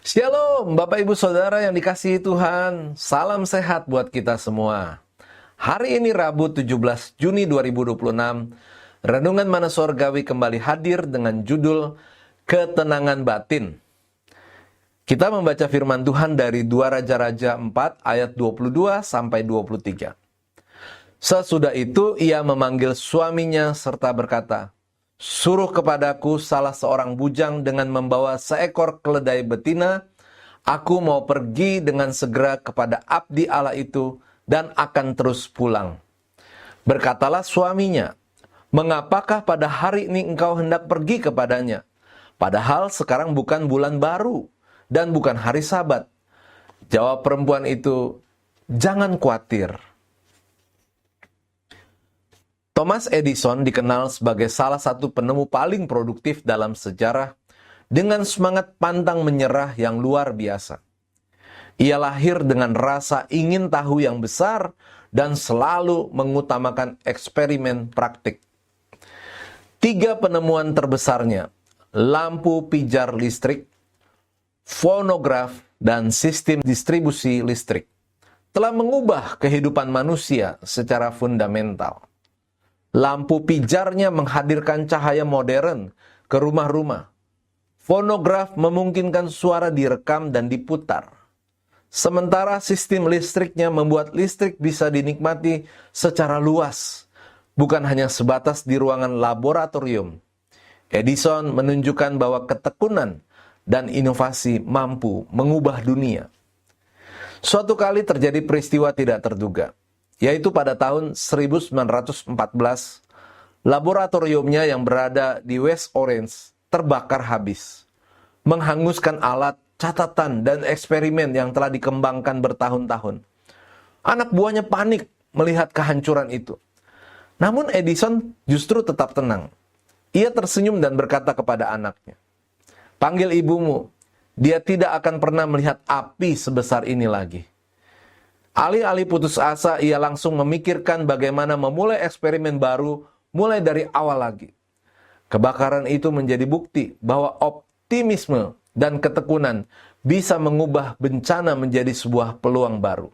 Shalom Bapak Ibu Saudara yang dikasihi Tuhan. Salam sehat buat kita semua. Hari ini Rabu 17 Juni 2026, Renungan Mana Sorgawi kembali hadir dengan judul Ketenangan Batin. Kita membaca firman Tuhan dari 2 Raja-Raja 4 ayat 22 sampai 23. Sesudah itu ia memanggil suaminya serta berkata, "Suruh kepadaku salah seorang bujang dengan membawa seekor keledai betina. Aku mau pergi dengan segera kepada abdi Allah itu dan akan terus pulang." Berkatalah suaminya, "Mengapakah pada hari ini engkau hendak pergi kepadanya? Padahal sekarang bukan bulan baru dan bukan hari Sabat." Jawab perempuan itu, "Jangan khawatir." Thomas Edison dikenal sebagai salah satu penemu paling produktif dalam sejarah dengan semangat pantang menyerah yang luar biasa. Ia lahir dengan rasa ingin tahu yang besar dan selalu mengutamakan eksperimen praktik. 3 penemuan terbesarnya, lampu pijar listrik, fonograf, dan sistem distribusi listrik, telah mengubah kehidupan manusia secara fundamental. Lampu pijarnya menghadirkan cahaya modern ke rumah-rumah. Fonograf memungkinkan suara direkam dan diputar. Sementara sistem listriknya membuat listrik bisa dinikmati secara luas, bukan hanya sebatas di ruangan laboratorium. Edison menunjukkan bahwa ketekunan dan inovasi mampu mengubah dunia. Suatu kali terjadi peristiwa tidak terduga, yaitu pada tahun 1914, laboratoriumnya yang berada di West Orange terbakar habis, menghanguskan alat, catatan, dan eksperimen yang telah dikembangkan bertahun-tahun. Anak buahnya panik melihat kehancuran itu. Namun Edison justru tetap tenang. Ia tersenyum dan berkata kepada anaknya, "Panggil ibumu, dia tidak akan pernah melihat api sebesar ini lagi." Alih-alih putus asa, ia langsung memikirkan bagaimana memulai eksperimen baru mulai dari awal lagi. Kebakaran itu menjadi bukti bahwa optimisme dan ketekunan bisa mengubah bencana menjadi sebuah peluang baru.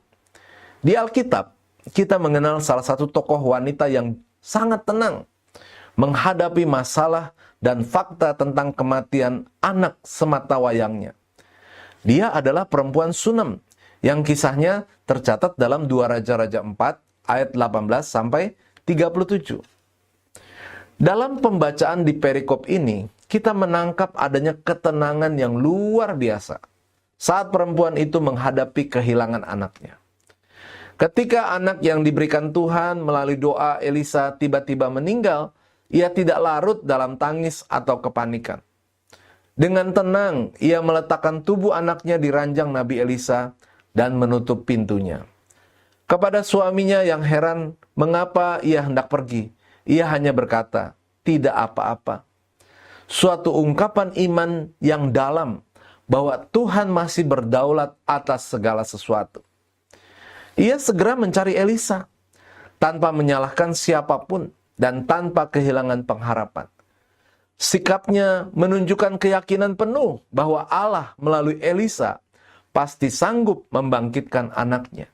Di Alkitab, kita mengenal salah satu tokoh wanita yang sangat tenang menghadapi masalah dan fakta tentang kematian anak sematawayangnya. Dia adalah perempuan Sunem yang kisahnya tercatat dalam 2 Raja-Raja 4 ayat 18 sampai 37. Dalam pembacaan di perikop ini, kita menangkap adanya ketenangan yang luar biasa saat perempuan itu menghadapi kehilangan anaknya. Ketika anak yang diberikan Tuhan melalui doa Elisa tiba-tiba meninggal, ia tidak larut dalam tangis atau kepanikan. Dengan tenang, ia meletakkan tubuh anaknya di ranjang Nabi Elisa dan menutup pintunya. Kepada suaminya yang heran mengapa ia hendak pergi, ia hanya berkata, "Tidak apa-apa." Suatu ungkapan iman yang dalam bahwa Tuhan masih berdaulat atas segala sesuatu. Ia segera mencari Elisa tanpa menyalahkan siapapun dan tanpa kehilangan pengharapan. Sikapnya menunjukkan keyakinan penuh bahwa Allah melalui Elisa pasti sanggup membangkitkan anaknya.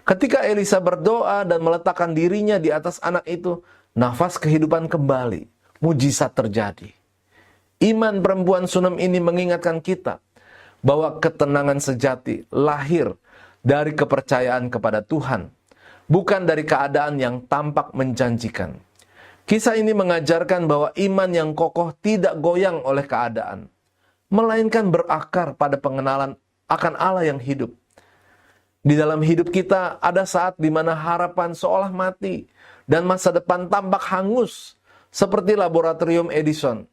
Ketika Elisa berdoa dan meletakkan dirinya di atas anak itu, nafas kehidupan kembali, mujizat terjadi. Iman perempuan Sunem ini mengingatkan kita bahwa ketenangan sejati lahir dari kepercayaan kepada Tuhan, bukan dari keadaan yang tampak menjanjikan. Kisah ini mengajarkan bahwa iman yang kokoh tidak goyang oleh keadaan, melainkan berakar pada pengenalan akan Allah yang hidup. Di dalam hidup kita ada saat di mana harapan seolah mati dan masa depan tampak hangus seperti laboratorium Edison.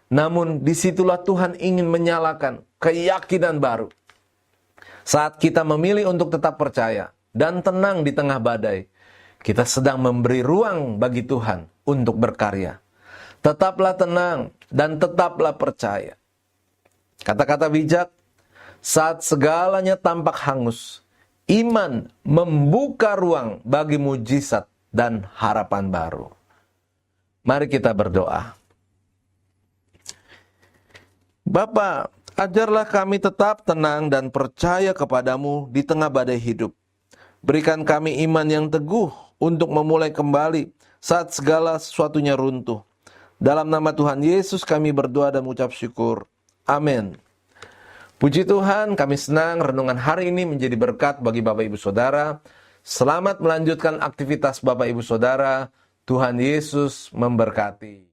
Namun disitulah Tuhan ingin menyalakan keyakinan baru. Saat kita memilih untuk tetap percaya dan tenang di tengah badai, kita sedang memberi ruang bagi Tuhan untuk berkarya. Tetaplah tenang dan tetaplah percaya. Kata-kata bijak, saat segalanya tampak hangus, iman membuka ruang bagi mujizat dan harapan baru. Mari kita berdoa. Bapa, Ajarlah kami tetap tenang dan percaya kepadamu di tengah badai hidup. Berikan kami iman yang teguh untuk memulai kembali saat segala sesuatunya runtuh. Dalam nama Tuhan Yesus kami berdoa dan mengucap syukur. Amin. Puji Tuhan, kami senang renungan hari ini menjadi berkat bagi Bapak Ibu Saudara. Selamat melanjutkan aktivitas Bapak Ibu Saudara. Tuhan Yesus memberkati.